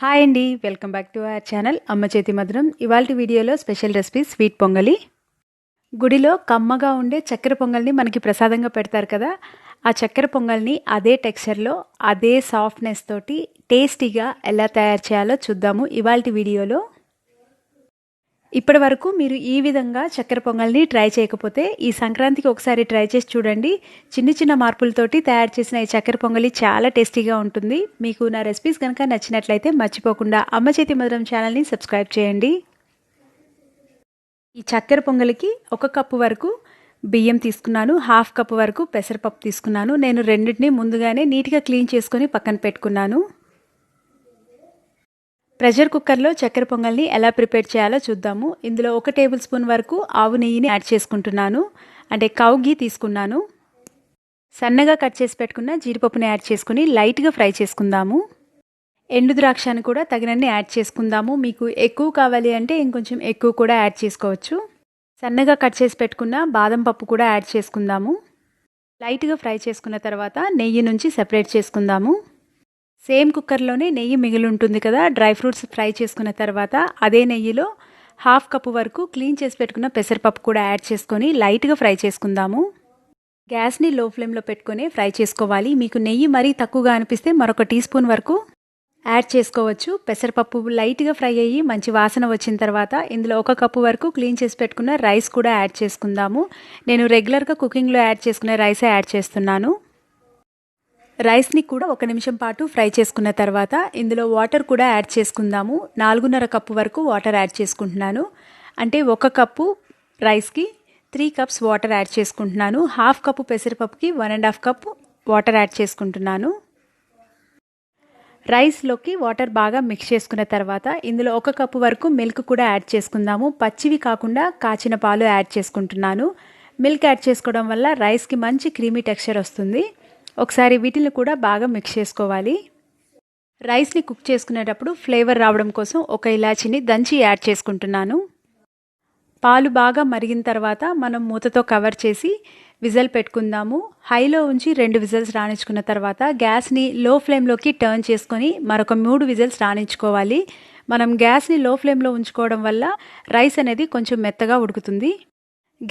Hi అండి, welcome back to our channel అమ్మ చేతి మధురం. ఇవాల్టి వీడియోలో స్పెషల్ రెసిపీ స్వీట్ పొంగలి. గుడిలో కమ్మగా ఉండే చక్కెర పొంగల్ని మనకి ప్రసాదంగా పెడతారు కదా, ఆ చక్కెర పొంగల్ని అదే టెక్స్చర్లో అదే సాఫ్ట్నెస్ తోటి టేస్టీగా ఎలా తయారు చేయాలో చూద్దాము ఇవాల్టి వీడియోలో. ఇప్పటి వరకు మీరు ఈ విధంగా చక్కెర పొంగల్ని ట్రై చేయకపోతే ఈ సంక్రాంతికి ఒకసారి ట్రై చేసి చూడండి. చిన్న చిన్న మార్పులతోటి తయారు చేసిన ఈ చక్కెర పొంగలి చాలా టేస్టీగా ఉంటుంది. మీకు నా రెసిపీస్ కనుక నచ్చినట్లయితే మర్చిపోకుండా అమ్మ చేతి మధురం ఛానల్ని సబ్స్క్రైబ్ చేయండి. ఈ చక్కెర పొంగలికి 1 కప్పు వరకు బియ్యం తీసుకున్నాను, 1/2 కప్పు వరకు పెసరపప్పు తీసుకున్నాను. నేను రెండింటిని ముందుగానే నీట్గా క్లీన్ చేసుకొని పక్కన పెట్టుకున్నాను. ప్రెషర్ కుక్కర్లో చక్కెర పొంగల్ని ఎలా ప్రిపేర్ చేయాలో చూద్దాము. ఇందులో 1 టేబుల్ స్పూన్ వరకు ఆవు నెయ్యిని యాడ్ చేసుకుంటున్నాను, అంటే కౌ ఘీ తీసుకున్నాను. సన్నగా కట్ చేసి పెట్టుకున్న జీడిపప్పుని యాడ్ చేసుకుని లైట్గా ఫ్రై చేసుకుందాము. ఎండు ద్రాక్షను కూడా తగినన్ని యాడ్ చేసుకుందాము. మీకు ఎక్కువ కావాలి అంటే ఇంకొంచెం ఎక్కువ కూడా యాడ్ చేసుకోవచ్చు. సన్నగా కట్ చేసి పెట్టుకున్న బాదం పప్పు కూడా యాడ్ చేసుకుందాము. లైట్గా ఫ్రై చేసుకున్న తర్వాత నెయ్యి నుంచి సెపరేట్ చేసుకుందాము. సేమ్ కుక్కర్లోనే నెయ్యి మిగిలి ఉంటుంది కదా, డ్రై ఫ్రూట్స్ ఫ్రై చేసుకున్న తర్వాత అదే నెయ్యిలో 1/2 కప్పు వరకు క్లీన్ చేసి పెట్టుకున్న పెసరపప్పు కూడా యాడ్ చేసుకొని లైట్గా ఫ్రై చేసుకుందాము. గ్యాస్ని లో ఫ్లేమ్లో పెట్టుకొని ఫ్రై చేసుకోవాలి. మీకు నెయ్యి మరీ తక్కువగా అనిపిస్తే మరొక టీ స్పూన్ వరకు యాడ్ చేసుకోవచ్చు. పెసరపప్పు లైట్గా ఫ్రై అయ్యి మంచి వాసన వచ్చిన తర్వాత ఇందులో 1 కప్పు వరకు క్లీన్ చేసి పెట్టుకున్న రైస్ కూడా యాడ్ చేసుకుందాము. నేను రెగ్యులర్గా కుకింగ్లో యాడ్ చేసుకునే రైసే యాడ్ చేస్తున్నాను. రైస్ని కూడా 1 నిమిషం పాటు ఫ్రై చేసుకున్న తర్వాత ఇందులో వాటర్ కూడా యాడ్ చేసుకుందాము. 4.5 కప్పు వరకు వాటర్ యాడ్ చేసుకుంటున్నాను. అంటే 1 కప్పు రైస్కి 3 కప్స్ వాటర్ యాడ్ చేసుకుంటున్నాను. 1/2 కప్పు పెసరపప్పుకి 1.5 కప్పు వాటర్ యాడ్ చేసుకుంటున్నాను. రైస్లోకి వాటర్ బాగా మిక్స్ చేసుకున్న తర్వాత ఇందులో 1 కప్పు వరకు మిల్క్ కూడా యాడ్ చేసుకుందాము. పచ్చివి కాకుండా కాచిన పాలు యాడ్ చేసుకుంటున్నాను. మిల్క్ యాడ్ చేసుకోవడం వల్ల రైస్కి మంచి క్రీమీ టెక్స్చర్ వస్తుంది. ఒకసారి వీటిని కూడా బాగా మిక్స్ చేసుకోవాలి. రైస్ని కుక్ చేసుకునేటప్పుడు ఫ్లేవర్ రావడం కోసం 1 ఇలాచీని దంచి యాడ్ చేసుకుంటున్నాను. పాలు బాగా మరిగిన తర్వాత మనం మూతతో కవర్ చేసి విజిల్ పెట్టుకుందాము. హైలో ఉంచి 2 విజిల్స్ రాణించుకున్న తర్వాత గ్యాస్ని లో ఫ్లేమ్లోకి టర్న్ చేసుకొని మరొక 3 విజిల్స్ రాణించుకోవాలి. మనం గ్యాస్ని లో ఫ్లేమ్లో ఉంచుకోవడం వల్ల రైస్ అనేది కొంచెం మెత్తగా ఉడుకుతుంది.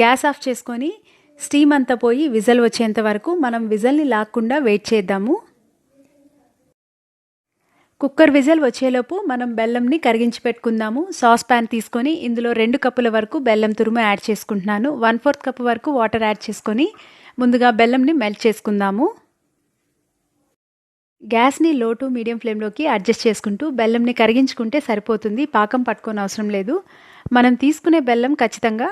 గ్యాస్ ఆఫ్ చేసుకొని స్టీమ్ అంతా పోయి విజిల్ వచ్చేంత వరకు మనం విజిల్ని లాక్కుండా వెయిట్ చేద్దాము. కుక్కర్ విజిల్ వచ్చేలోపు మనం బెల్లంని కరిగించి పెట్టుకుందాము. సాస్ ప్యాన్ తీసుకొని ఇందులో 2 కప్పుల వరకు బెల్లం తురుము యాడ్ చేసుకుంటున్నాను. 1/4 కప్పు వరకు వాటర్ యాడ్ చేసుకొని ముందుగా బెల్లంని మెల్ట్ చేసుకుందాము. గ్యాస్ని లో టు మీడియం ఫ్లేమ్లోకి అడ్జస్ట్ చేసుకుంటూ బెల్లంని కరిగించుకుంటే సరిపోతుంది. పాకం పట్టుకోని అవసరం లేదు. మనం తీసుకునే బెల్లం ఖచ్చితంగా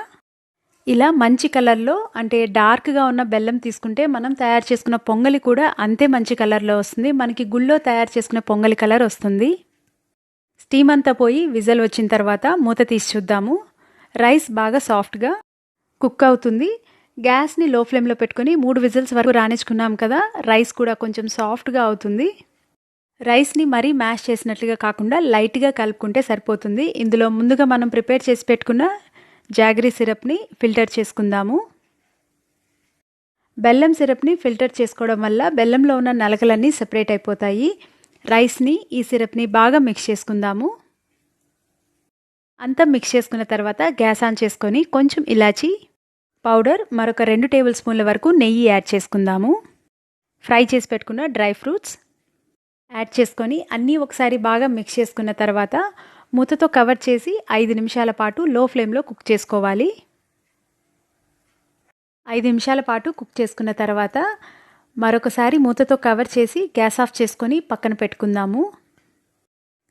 ఇలా మంచి కలర్లో, అంటే డార్క్గా ఉన్న బెల్లం తీసుకుంటే మనం తయారు చేసుకున్న పొంగలి కూడా అంతే మంచి కలర్లో వస్తుంది. మనకి గుళ్ళో తయారు చేసుకున్న పొంగలి కలర్ వస్తుంది. స్టీమ్ అంతా పోయి విజిల్ వచ్చిన తర్వాత మూత తీసి చూద్దాము. రైస్ బాగా సాఫ్ట్గా కుక్ అవుతుంది. గ్యాస్ని లో ఫ్లేమ్లో పెట్టుకొని 3 విజిల్స్ వరకు రాణించుకున్నాం కదా, రైస్ కూడా కొంచెం సాఫ్ట్గా అవుతుంది. రైస్ని మరీ మ్యాష్ చేసినట్లుగా కాకుండా లైట్గా కలుపుకుంటే సరిపోతుంది. ఇందులో ముందుగా మనం ప్రిపేర్ చేసి పెట్టుకున్న జాగరీ సిరప్ని ఫిల్టర్ చేసుకుందాము. బెల్లం సిరప్ని ఫిల్టర్ చేసుకోవడం వల్ల బెల్లంలో ఉన్న నలకలన్నీ సెపరేట్ అయిపోతాయి. రైస్ని ఈ సిరప్ని బాగా మిక్స్ చేసుకుందాము. అంతా మిక్స్ చేసుకున్న తర్వాత గ్యాస్ ఆన్ చేసుకొని కొంచెం ఇలాచీ పౌడర్, మరొక 2 టేబుల్ స్పూన్ల వరకు నెయ్యి యాడ్ చేసుకుందాము. ఫ్రై చేసి పెట్టుకున్న డ్రై ఫ్రూట్స్ యాడ్ చేసుకొని అన్నీ ఒకసారి బాగా మిక్స్ చేసుకున్న తర్వాత మూతతో కవర్ చేసి 5 నిమిషాల పాటు లో ఫ్లేమ్లో కుక్ చేసుకోవాలి. 5 నిమిషాల పాటు కుక్ చేసుకున్న తర్వాత మరొకసారి మూతతో కవర్ చేసి గ్యాస్ ఆఫ్ చేసుకొని పక్కన పెట్టుకుందాము.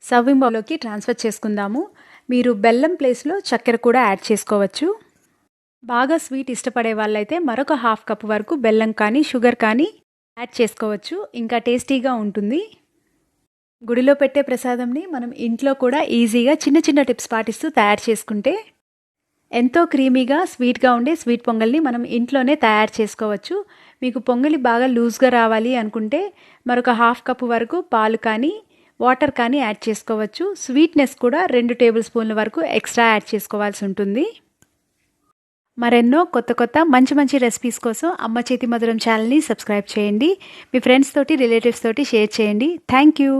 సర్వింగ్ బౌల్లోకి ట్రాన్స్ఫర్ చేసుకుందాము. మీరు బెల్లం ప్లేస్లో చక్కెర కూడా యాడ్ చేసుకోవచ్చు. బాగా స్వీట్ ఇష్టపడే వాళ్ళైతే మరొక 1/2 కప్పు వరకు బెల్లం కానీ షుగర్ కానీ యాడ్ చేసుకోవచ్చు. ఇంకా టేస్టీగా ఉంటుంది. గుడిలో పెట్టే ప్రసాదంని మనం ఇంట్లో కూడా ఈజీగా చిన్న చిన్న టిప్స్ పాటిస్తూ తయారు చేసుకుంటే ఎంతో క్రీమీగా స్వీట్గా ఉండే స్వీట్ పొంగల్ని మనం ఇంట్లోనే తయారు చేసుకోవచ్చు. మీకు పొంగలి బాగా లూజ్గా రావాలి అనుకుంటే మరొక 1/2 కప్పు వరకు పాలు కానీ వాటర్ కానీ యాడ్ చేసుకోవచ్చు. స్వీట్నెస్ కూడా 2 టేబుల్ స్పూన్ల వరకు ఎక్స్ట్రా యాడ్ చేసుకోవాల్సి ఉంటుంది. మరెన్నో కొత్త మంచి రెసిపీస్ కోసం అమ్మ చేతి మధురం ఛానల్ని సబ్స్క్రైబ్ చేయండి. మీ ఫ్రెండ్స్ తోటి, రిలేటివ్స్ తోటి షేర్ చేయండి. Thank you.